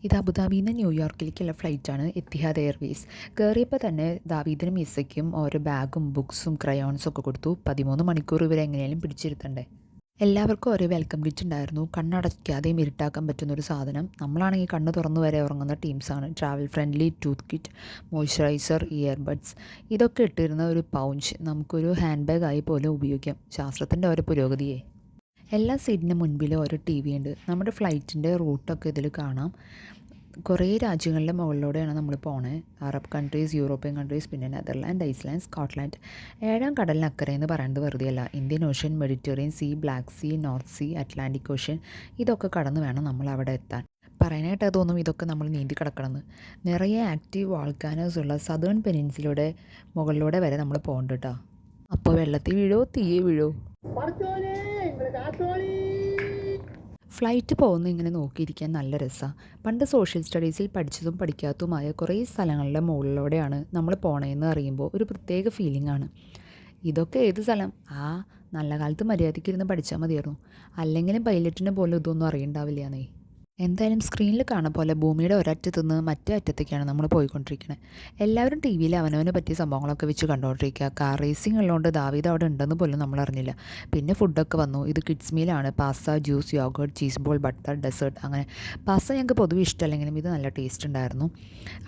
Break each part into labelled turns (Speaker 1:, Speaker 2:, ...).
Speaker 1: ഇത് അബുദാബിയിൽ നിന്ന് ന്യൂയോർക്കിലേക്കുള്ള ഫ്ലൈറ്റാണ് എത്തിഹാദ് എയർവേസ്. കയറിയപ്പോൾ തന്നെ ദാവീദിനും ഇസയ്ക്കും ഓരോ ബാഗും ബുക്സും ക്രയോൺസും ഒക്കെ കൊടുത്തു. 13 മണിക്കൂർ ഇവരെ എങ്ങനെയാലും പിടിച്ചിരുത്തണ്ടേ. എല്ലാവർക്കും ഓരോ വെൽക്കം കിറ്റ് ഉണ്ടായിരുന്നു. കണ്ണടയ്ക്കാതെയും ഇരുട്ടാക്കാൻ പറ്റുന്നൊരു സാധനം. നമ്മളാണെങ്കിൽ കണ്ണ് തുറന്നു വരെ ഉറങ്ങുന്ന ടീംസാണ്. Travel friendly tooth kit, moisturiser, earbuds ഇതൊക്കെ ഇട്ടിരുന്ന ഒരു പൗച്ച് നമുക്കൊരു ഹാൻഡ് ബാഗായി പോലും ഉപയോഗിക്കാം. ശാസ്ത്രത്തിൻ്റെ ഓരോ പുരോഗതിയെ. എല്ലാ സീറ്റിന് മുൻപിലും ഓരോ ടി വി ഉണ്ട്. നമ്മുടെ ഫ്ലൈറ്റിൻ്റെ റൂട്ടൊക്കെ ഇതിൽ കാണാം. കുറേ രാജ്യങ്ങളുടെ മുകളിലൂടെയാണ് നമ്മൾ പോണേ. അറബ് കൺട്രീസ്, യൂറോപ്യൻ കൺട്രീസ്, പിന്നെ നെതർലാൻഡ്, ഐസ്ലാൻഡ്, സ്കോട്ട്ലാൻഡ്. 7ാം കടലിനക്കരെ എന്ന് പറയുന്നത് വെറുതെയല്ല. Indian Ocean, Mediterranean Sea, Black Sea, North Sea, Atlantic Ocean ഇതൊക്കെ കടന്ന് വേണം നമ്മൾ അവിടെ എത്താൻ. പറയാനായിട്ട് തോന്നും ഇതൊക്കെ നമ്മൾ നീന്തി കിടക്കണമെന്ന്. നിറയെ ആക്റ്റീവ് വാൾക്കാനോസ് ഉള്ള സദേൺ പെനിൻസിലൂടെ മുകളിലൂടെ വരെ നമ്മൾ പോകണ്ട കേട്ടോ. അപ്പോൾ വെള്ളത്തിൽ വീഴോ തീയെ വീഴോ. ഫ്ലൈറ്റ് പോകുന്ന ഇങ്ങനെ നോക്കിയിരിക്കാൻ നല്ല രസമാണ്. പണ്ട് സോഷ്യൽ സ്റ്റഡീസിൽ പഠിച്ചതും പഠിക്കാത്തതുമായ കുറേ സ്ഥലങ്ങളുടെ മുകളിലൂടെയാണ് നമ്മൾ പോണതെന്ന് അറിയുമ്പോൾ ഒരു പ്രത്യേക ഫീലിംഗ് ആണ്. ഇതൊക്കെ ഏത് സ്ഥലം? നല്ല കാലത്ത് മര്യാദയ്ക്ക് ഇരുന്ന് പഠിച്ചാൽ മതിയായിരുന്നു. അല്ലെങ്കിലും പൈലറ്റിന് പോലും ഇതൊന്നും അറിയണ്ടാവില്ലാന്നേ. എന്തായാലും സ്ക്രീനിൽ കാണുന്ന പോലെ ഭൂമിയുടെ ഒരറ്റത്തുനിന്ന് മറ്റേ അറ്റത്തേക്കാണ് നമ്മൾ പോയിക്കൊണ്ടിരിക്കുന്നത്. എല്ലാവരും ടി വിയിൽ അവനവന് പറ്റിയ സംഭവങ്ങളൊക്കെ വെച്ച് കണ്ടുകൊണ്ടിരിക്കുക. കാർ റേസിംഗ് ഉള്ളതുകൊണ്ട് ദാവീദ് അവിടെ ഉണ്ടെന്ന് പോലും നമ്മൾ അറിഞ്ഞില്ല. പിന്നെ ഫുഡൊക്കെ വന്നു. ഇത് കിഡ്സ് മീലാണ്. Pasta, juice, yogurt, cheese ball, butter, dessert. അങ്ങനെ പാസ്ത ഞങ്ങൾക്ക് പൊതുവെ ഇഷ്ടമല്ലെങ്കിലും ഇത് നല്ല ടേസ്റ്റ് ഉണ്ടായിരുന്നു.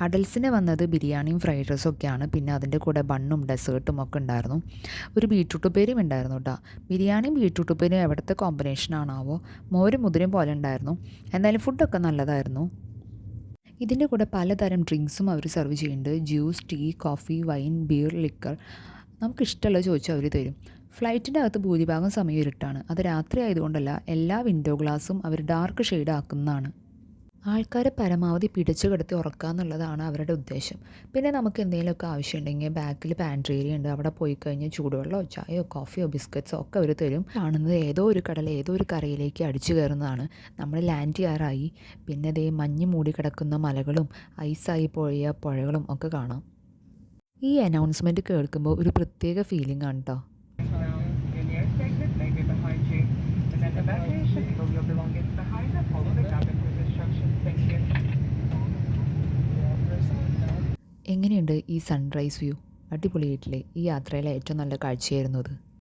Speaker 1: അഡൽസിന് വന്നത് ബിരിയാണിയും ഫ്രൈഡ് റൈസും ഒക്കെയാണ്. പിന്നെ അതിൻ്റെ കൂടെ ബണ്ണും ഡെസേർട്ടും ഒക്കെ ഉണ്ടായിരുന്നു. ഒരു ബീട്രൂട്ട് ഉപ്പേരിയും ഉണ്ടായിരുന്നു കേട്ടോ. ബിരിയാണിയും ബീട്രൂട്ട് ഉപ്പേരിയും എവിടുത്തെ കോമ്പിനേഷനാണാവോ. മോരും മുതിരയും പോലെ ഉണ്ടായിരുന്നു. എന്തായാലും ഫുഡൊക്കെ നല്ലതായിരുന്നു. ഇതിൻ്റെ കൂടെ പലതരം ഡ്രിങ്ക്സും അവർ സെർവ് ചെയ്യുന്നുണ്ട്. Juice, tea, coffee, wine, beer, liquor. നമുക്കിഷ്ടമുള്ളത് ചോദിച്ചാൽ അവർ തരും. ഫ്ലൈറ്റിൻ്റെ അകത്ത് ഭൂരിഭാഗം സമയം ഇരുട്ടാണ്. അത് രാത്രി ആയതുകൊണ്ടല്ല, എല്ലാ വിൻഡോ ഗ്ലാസും അവർ ഡാർക്ക് ഷെയ്ഡ് ആക്കുന്നതാണ്. ആൾക്കാരെ പരമാവധി പിടിച്ചു കിടത്തി ഉറക്കുക എന്നുള്ളതാണ് അവരുടെ ഉദ്ദേശം. പിന്നെ നമുക്ക് എന്തെങ്കിലുമൊക്കെ ആവശ്യമുണ്ടെങ്കിൽ ബാക്കിൽ പാൻട്രി ഏരിയ ഉണ്ട്. അവിടെ പോയി കഴിഞ്ഞാൽ ചൂടുവെള്ളമോ ചായയോ കോഫിയോ ബിസ്ക്കറ്റ്സോ ഒക്കെ അവർ തരും. കാണുന്നത് ഏതോ ഒരു കടൽ ഏതോ ഒരു കരയിലേക്ക് അടിച്ചു കയറുന്നതാണ്. നമ്മൾ ലാൻഡ് ചെയ്യാറായി. പിന്നെ ദേ മഞ്ഞ് മൂടി കിടക്കുന്ന മലകളും ഐസായി പോയ പുഴകളും ഒക്കെ കാണാം. ഈ അനൗൺസ്മെൻറ്റ് കേൾക്കുമ്പോൾ ഒരു പ്രത്യേക ഫീലിംഗ് ആണ് കേട്ടോ. എങ്ങനെയുണ്ട് ഈ സൺറൈസ് വ്യൂ? അടിപൊളിയായിട്ടില്ലേ? ഈ യാത്രയിലെ ഏറ്റവും നല്ല കാഴ്ചയായിരുന്നു അത്.